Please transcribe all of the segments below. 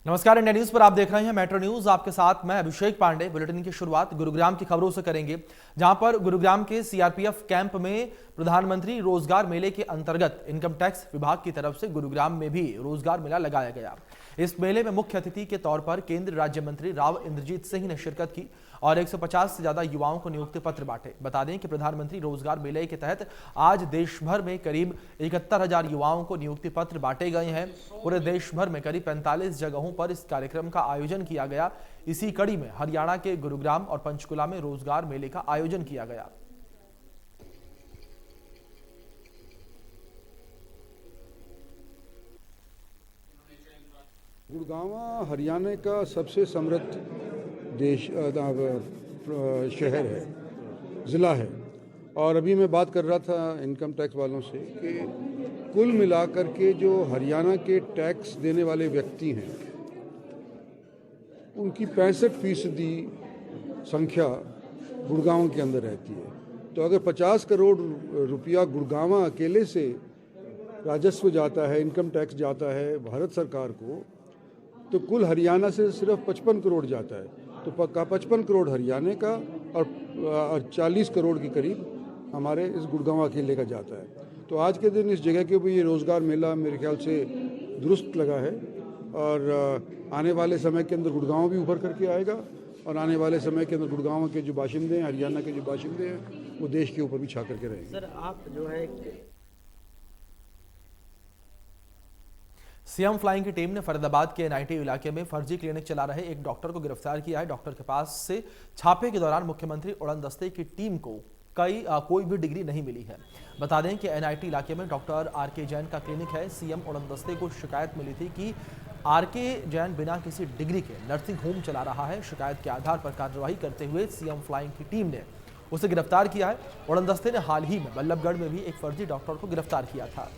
नमस्कार, India news पर आप देख रहे हैं मेट्रो न्यूज। आपके साथ मैं अभिषेक पांडे। बुलेटिन की शुरुआत गुरुग्राम की खबरों से करेंगे, जहां पर गुरुग्राम के सीआरपीएफ कैंप में प्रधानमंत्री रोजगार मेले के अंतर्गत इनकम टैक्स विभाग की तरफ से गुरुग्राम में भी रोजगार मेला लगाया गया। इस मेले में मुख्य अतिथि के तौर पर केंद्रीय राज्य मंत्री राव इंद्रजीत सिंह ने शिरकत की और 150 से ज्यादा युवाओं को नियुक्ति पत्र बांटे। बता दें कि प्रधानमंत्री रोजगार मेले के तहत आज देश भर में करीब 71,000 युवाओं को नियुक्ति पत्र बांटे गए हैं। पूरे देश भर में करीब 45 जगहों पर इस कार्यक्रम का आयोजन किया गया। इसी कड़ी में हरियाणा के गुरुग्राम और पंचकुला में रोजगार मेले का आयोजन किया गया। गुड़गांव हरियाणा का सबसे समृद्ध शहर है, ज़िला है। और अभी मैं बात कर रहा था इनकम टैक्स वालों से कि कुल मिलाकर के जो हरियाणा के टैक्स देने वाले व्यक्ति हैं उनकी 65% संख्या गुड़गांव के अंदर रहती है। तो अगर 50 करोड़ रुपया गुड़गांव अकेले से राजस्व जाता है, इनकम टैक्स जाता है भारत सरकार को, तो कुल हरियाणा से सिर्फ 55 करोड़ जाता है। तो पक्का 55 करोड़ हरियाणा का और 40 करोड़ के करीब हमारे इस गुड़गांव अकेले का जाता है। तो आज के दिन इस जगह के भी ये रोज़गार मेला मेरे ख्याल से दुरुस्त लगा है और आने वाले समय के अंदर गुड़गांव भी उभर करके आएगा और आने वाले समय के अंदर गुड़गांव के जो बाशिंदे हैं, हरियाणा के जो बाशिंदे हैं, वो देश के ऊपर भी छा करके रहेंगे। सर, आप जो है सीएम फ्लाइंग की टीम ने फरीदाबाद के एनआईटी इलाके में फर्जी क्लिनिक चला रहे एक डॉक्टर को गिरफ्तार किया है। डॉक्टर के पास से छापे के दौरान मुख्यमंत्री उड़न दस्ते की टीम को कोई भी डिग्री नहीं मिली है। बता दें कि एनआईटी इलाके में डॉक्टर आरके जैन का क्लिनिक है। सीएम उड़न दस्ते को शिकायत मिली थी कि आरके जैन बिना किसी डिग्री के नर्सिंग होम चला रहा है। शिकायत के आधार पर कार्रवाई करते हुए सीएम फ्लाइंग की टीम ने उसे गिरफ्तार किया है। उड़न दस्ते ने हाल ही में बल्लभगढ़ में भी एक फर्जी डॉक्टर को गिरफ्तार किया था।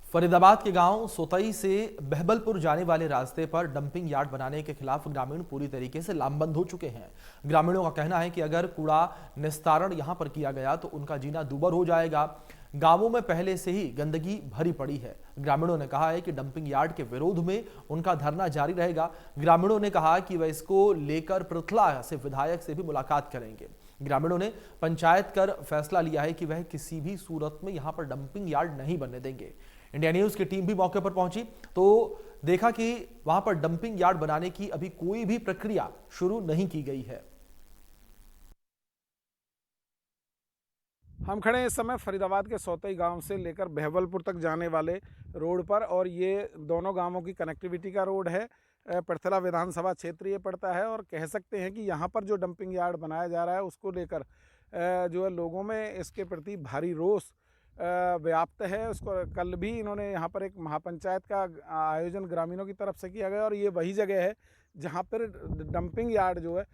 फरीदाबाद के गांव सोतई से बहबलपुर जाने वाले रास्ते पर डंपिंग यार्ड बनाने के खिलाफ ग्रामीण पूरी तरीके से लामबंद हो चुके हैं। ग्रामीणों का कहना है कि अगर कूड़ा निस्तारण यहां पर किया गया तो उनका जीना दूभर हो जाएगा। गांवों में पहले से ही गंदगी भरी पड़ी है। ग्रामीणों ने कहा है कि डंपिंग यार्ड के विरोध में उनका धरना जारी रहेगा। ग्रामीणों ने कहा कि वह इसको लेकर पृथला से विधायक से भी मुलाकात करेंगे। ग्रामीणों ने पंचायत कर फैसला लिया है कि वह किसी भी सूरत में यहां पर डंपिंग यार्ड नहीं बनने देंगे। इंडिया न्यूज की टीम भी मौके पर पहुंची तो देखा कि वहां पर डंपिंग यार्ड बनाने की अभी कोई भी प्रक्रिया शुरू नहीं की गई है। हम खड़े हैं इस समय फरीदाबाद के सौतई गांव से लेकर बहबलपुर तक जाने वाले रोड पर और ये दोनों गांवों की कनेक्टिविटी का रोड है। पृथला विधानसभा क्षेत्र ये पड़ता है और कह सकते हैं कि यहाँ पर जो डंपिंग यार्ड बनाया जा रहा है उसको लेकर जो है लोगों में इसके प्रति भारी रोष व्याप्त है। उसको कल भी इन्होंने यहाँ पर एक महापंचायत का आयोजन ग्रामीणों की तरफ से किया गया और ये वही जगह है जहाँ पर डंपिंग यार्ड जो है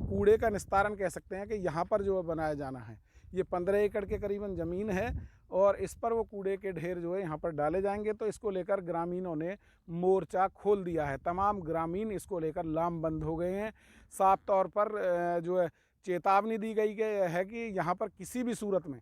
कूड़े का निस्तारण कह सकते हैं कि यहाँ पर जो है बनाया जाना है। ये 15 एकड़ के करीबन ज़मीन है और इस पर वो कूड़े के ढेर जो है यहाँ पर डाले जाएंगे। तो इसको लेकर ग्रामीणों ने मोर्चा खोल दिया है। तमाम ग्रामीण इसको लेकर लामबंद हो गए हैं। साफ तौर पर जो है चेतावनी दी गई है कि यहाँ पर किसी भी सूरत में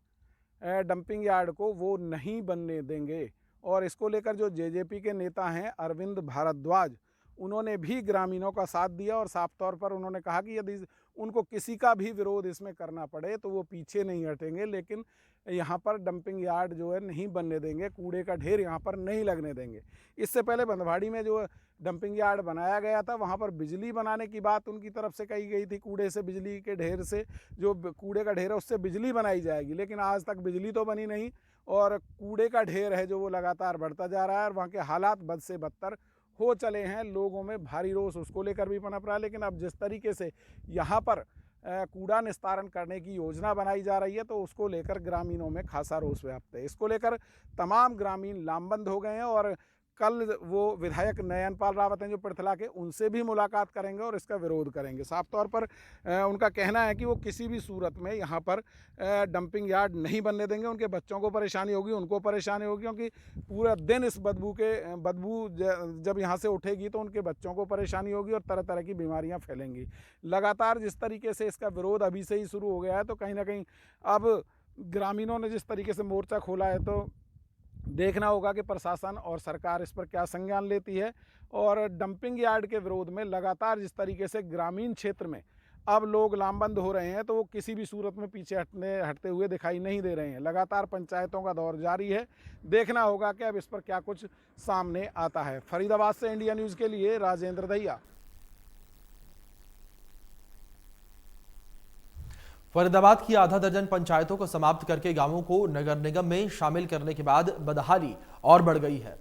डंपिंग यार्ड को वो नहीं बनने देंगे। और इसको लेकर जो जेजेपी के नेता हैं अरविंद भारद्वाज, उन्होंने भी ग्रामीणों का साथ दिया और साफ तौर पर उन्होंने कहा कि यदि उनको किसी का भी विरोध इसमें करना पड़े तो वो पीछे नहीं हटेंगे, लेकिन यहाँ पर डंपिंग यार्ड जो है नहीं बनने देंगे, कूड़े का ढेर यहाँ पर नहीं लगने देंगे। इससे पहले बंधवाड़ी में जो डंपिंग यार्ड बनाया गया था वहाँ पर बिजली बनाने की बात उनकी तरफ से कही गई थी। कूड़े से बिजली के ढेर से जो कूड़े का ढेर है उससे बिजली बनाई जाएगी, लेकिन आज तक बिजली तो बनी नहीं और कूड़े का ढेर है जो वो लगातार बढ़ता जा रहा है और वहाँ के हालात बद से बदतर हो चले हैं। लोगों में भारी रोष उसको लेकर भी पनप रहा है। लेकिन अब जिस तरीके से यहाँ पर कूड़ा निस्तारण करने की योजना बनाई जा रही है तो उसको लेकर ग्रामीणों में खासा रोष व्याप्त है। इसको लेकर तमाम ग्रामीण लामबंद हो गए हैं और कल वो विधायक नयनपाल रावत हैं जो पृथला के, उनसे भी मुलाकात करेंगे और इसका विरोध करेंगे। साफ तौर पर उनका कहना है कि वो किसी भी सूरत में यहाँ पर डंपिंग यार्ड नहीं बनने देंगे। उनके बच्चों को परेशानी होगी, उनको परेशानी होगी, क्योंकि पूरा दिन इस बदबू जब यहाँ से उठेगी तो उनके बच्चों को परेशानी होगी और तरह तरह की बीमारियाँ फैलेंगी। लगातार जिस तरीके से इसका विरोध अभी से ही शुरू हो गया है, तो कहीं ना कहीं अब ग्रामीणों ने जिस तरीके से मोर्चा खोला है, तो देखना होगा कि प्रशासन और सरकार इस पर क्या संज्ञान लेती है। और डंपिंग यार्ड के विरोध में लगातार जिस तरीके से ग्रामीण क्षेत्र में अब लोग लामबंद हो रहे हैं, तो वो किसी भी सूरत में पीछे हटते हुए दिखाई नहीं दे रहे हैं। लगातार पंचायतों का दौर जारी है, देखना होगा कि अब इस पर क्या कुछ सामने आता है। फरीदाबाद से इंडिया न्यूज़ के लिए राजेंद्र दहिया। फरीदाबाद की आधा दर्जन पंचायतों को समाप्त करके गांवों को नगर निगम में शामिल करने के बाद बदहाली और बढ़ गई है।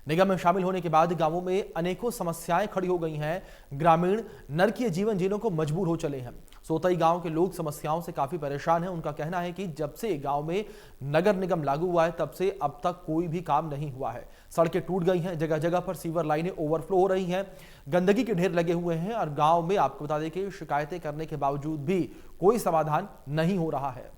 निगम में शामिल होने के बाद गांवों में अनेकों समस्याएं खड़ी हो गई हैं। ग्रामीण नरकीय जीवन जीने को मजबूर हो चले हैं। सोतई गांव के लोग समस्याओं से काफी परेशान हैं। उनका कहना है कि जब से गांव में नगर निगम लागू हुआ है, तब से अब तक कोई भी काम नहीं हुआ है। सड़कें टूट गई हैं, जगह जगह पर सीवर लाइनें ओवरफ्लो हो रही हैं, गंदगी के ढेर लगे हुए हैं और गांव में आपको बता दें कि शिकायतें करने के बावजूद भी कोई समाधान नहीं हो रहा है।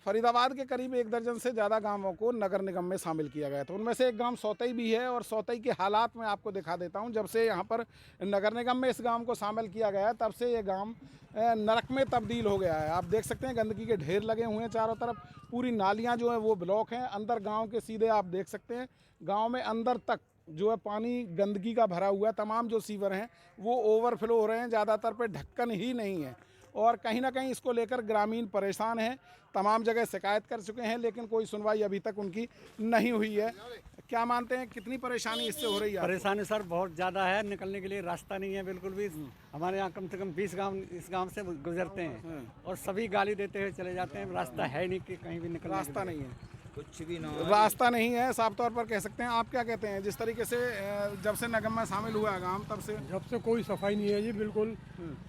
फरीदाबाद के करीब 1 दर्जन से ज़्यादा गांवों को नगर निगम में शामिल किया गया था। उनमें से एक गांव सोतई भी है और सोतई के हालात मैं आपको दिखा देता हूं। जब से यहां पर नगर निगम में इस गांव को शामिल किया गया है, तब से ये गांव नरक में तब्दील हो गया है। आप देख सकते हैं गंदगी के ढेर लगे हुए हैं चारों तरफ, पूरी नालियां जो हैं वो ब्लॉक हैं। अंदर गाँव के सीधे आप देख सकते हैं, गाँव में अंदर तक जो है पानी गंदगी का भरा हुआ है। तमाम जो सीवर हैं वो ओवरफ्लो हो रहे हैं, ज़्यादातर पे ढक्कन ही नहीं है और कहीं ना कहीं इसको लेकर ग्रामीण परेशान हैं। तमाम जगह शिकायत कर चुके हैं, लेकिन कोई सुनवाई अभी तक उनकी नहीं हुई है। क्या मानते हैं कितनी परेशानी इससे हो रही है? परेशानी सर बहुत ज़्यादा है, निकलने के लिए रास्ता नहीं है बिल्कुल भी। हमारे यहाँ कम से कम 20 गांव इस गांव से गुजरते हैं और सभी गाली देते हुए चले जाते हैं। रास्ता है नहीं कि कहीं भी निकलने रास्ता नहीं है, कुछ भी ना, रास्ता नहीं है, साफ तौर पर कह सकते हैं। आप क्या कहते हैं, जिस तरीके से जब से निगम में शामिल हुआ है गाँव, तब से जब से कोई सफाई नहीं है जी, बिल्कुल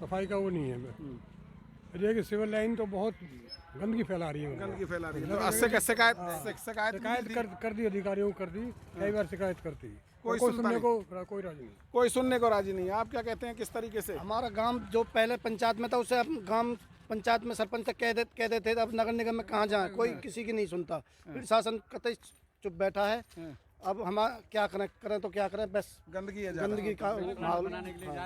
सफाई का वो नहीं है। देखिए सिविल लाइन तो बहुत गंदगी फैला रही है, गंदगी फैला रही है। तो शिकायत कर दी अधिकारियों को, कर दी कई बार शिकायत करती, कोई सुनने को कोई राजी नहीं, कोई सुनने को राजी नहीं है। आप क्या कहते हैं, किस तरीके से? हमारा गांव जो पहले पंचायत में था, उससे अब गांव पंचायत में सरपंच तक कह देते थे, अब नगर निगम में कहाँ जाए, कोई किसी की नहीं सुनता। प्रशासन कतई चुप बैठा है। अब हम क्या करें तो क्या करें, बस गंदगी है, गंदगी का माहौल।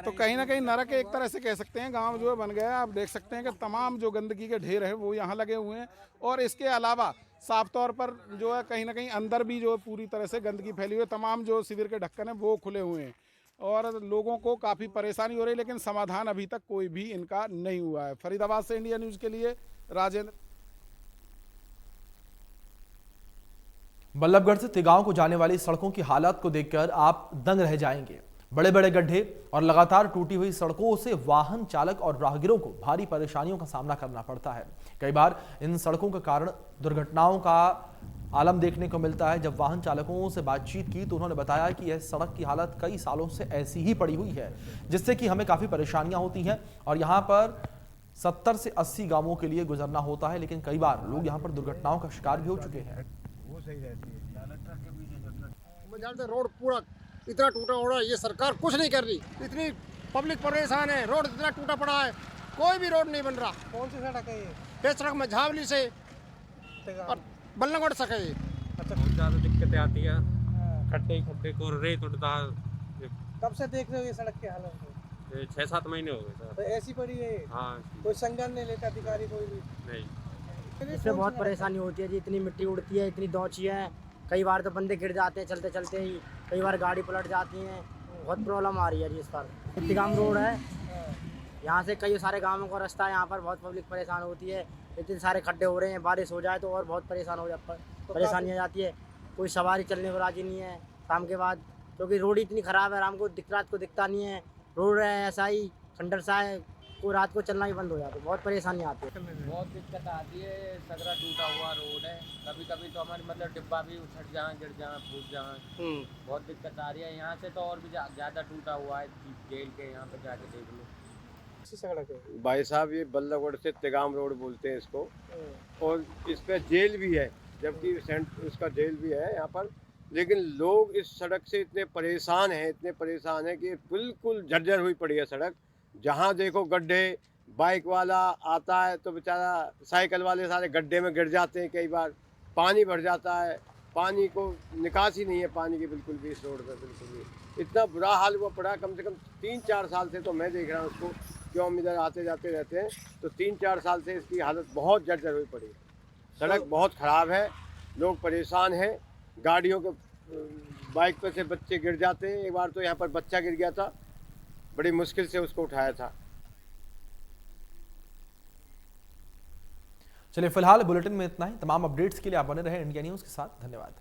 तो कहीं ना कहीं नरक एक तरह से कह सकते हैं गांव जो है बन गया है। आप देख सकते हैं कि तमाम जो गंदगी के ढेर है वो यहाँ लगे हुए हैं और इसके अलावा साफ तौर पर जो है कहीं ना कहीं अंदर भी जो है पूरी तरह से गंदगी फैली हुई है। तमाम जो शिविर के ढक्कन है वो खुले हुए हैं और लोगों को काफ़ी परेशानी हो रही है, लेकिन समाधान अभी तक कोई भी इनका नहीं हुआ है। फरीदाबाद से इंडिया न्यूज़ के लिए राजेंद्र। बल्लभगढ़ से तिगांव को जाने वाली सड़कों की हालत को देखकर आप दंग रह जाएंगे। बड़े बड़े गड्ढे और लगातार टूटी हुई सड़कों से वाहन चालक और राहगीरों को भारी परेशानियों का सामना करना पड़ता है। कई बार इन सड़कों के कारण दुर्घटनाओं का आलम देखने को मिलता है। जब वाहन चालकों से बातचीत की तो उन्होंने बताया कि यह सड़क की हालत कई सालों से ऐसी ही पड़ी हुई है, जिससे कि हमें काफी परेशानियां होती हैं और यहाँ पर 70 से 80 गांवों के लिए गुजरना होता है। लेकिन कई बार लोग यहाँ पर दुर्घटनाओं का शिकार भी हो चुके हैं। रोड पूरा इतना टूटा हो रहा है, ये सरकार कुछ नहीं कर रही। इतनी पब्लिक परेशान है, रोड इतना टूटा पड़ा है, कोई भी रोड नहीं बन रहा। कौन सी सड़क है ये सड़क में झावली से और बल्लभगढ़ तक है ये। अच्छा, बहुत ज़्यादा दिक्कतें आती है, खड्डे को रेत उड़ता। कब से देख रहे हो ये सड़क की हालत? 6-7 महीने हो गए सर। तो ऐसी पड़ी है? हाँ, कोई संज्ञान नहीं लेता अधिकारी कोई भी? नहीं। इससे बहुत परेशानी होती है जी, इतनी मिट्टी उड़ती है, इतनी दौची है, कई बार तो बंदे गिर जाते हैं चलते चलते ही, कई बार गाड़ी पलट जाती है। बहुत प्रॉब्लम आ रही है जी इस पर। तिगांव रोड है, यहाँ से कई सारे गांवों का रास्ता है, यहाँ पर बहुत पब्लिक परेशान होती है। इतने सारे खड्डे हो रहे हैं, बारिश हो जाए तो और बहुत परेशान हो जाता है, परेशानी आ जाती है। कोई सवारी चलने को राजी नहीं है शाम के बाद, क्योंकि रोड इतनी ख़राब है, रात को दिखता नहीं है। रोड है ऐसा ही खंडर सा है, को रात को चलना ही बंद हो जाता है, बहुत परेशानी आती है। बहुत दिक्कत आती है, सगरा टूटा हुआ रोड है, कभी कभी तो हमारी मतलब डिब्बा भी उछट जाए, गिर जाए, फूट जाए। बहुत दिक्कत आ रही है। यहाँ से तो और भी ज़्यादा टूटा हुआ है, जेल के यहाँ पे जाके देख लो। भाई साहब, ये बल्लभगढ़ से तिगांव रोड बोलते हैं इसको, और इस पे जेल भी है। जबकि उसका जेल भी है यहाँ पर। लेकिन लोग इस सड़क से इतने परेशान हैं कि बिल्कुल जर्जर हुई पड़ी है सड़क। जहाँ देखो गड्ढे, बाइक वाला आता है तो बेचारा साइकिल वाले सारे गड्ढे में गिर जाते हैं। कई बार पानी भर जाता है, पानी को निकास ही नहीं है पानी की बिल्कुल भी इस रोड पर, बिल्कुल भी। इतना बुरा हाल हुआ पड़ा, कम से कम 3-4 साल से तो मैं देख रहा हूँ उसको, क्यों हम इधर आते जाते रहते हैं, तो 3-4 साल से इसकी हालत बहुत जर्जर हुई पड़ी है। सड़क बहुत ख़राब है, लोग परेशान हैं, गाड़ियों के बाइक पर से बच्चे गिर जाते हैं। एक बार तो यहाँ पर बच्चा गिर गया था, बड़ी मुश्किल से उसको उठाया था। चलिए फिलहाल बुलेटिन में इतना ही। तमाम अपडेट्स के लिए आप बने रहे इंडिया न्यूज़ के साथ। धन्यवाद।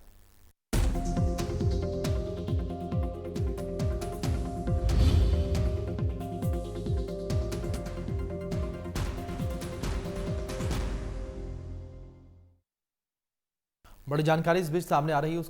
बड़ी जानकारी इस बीच सामने आ रही है।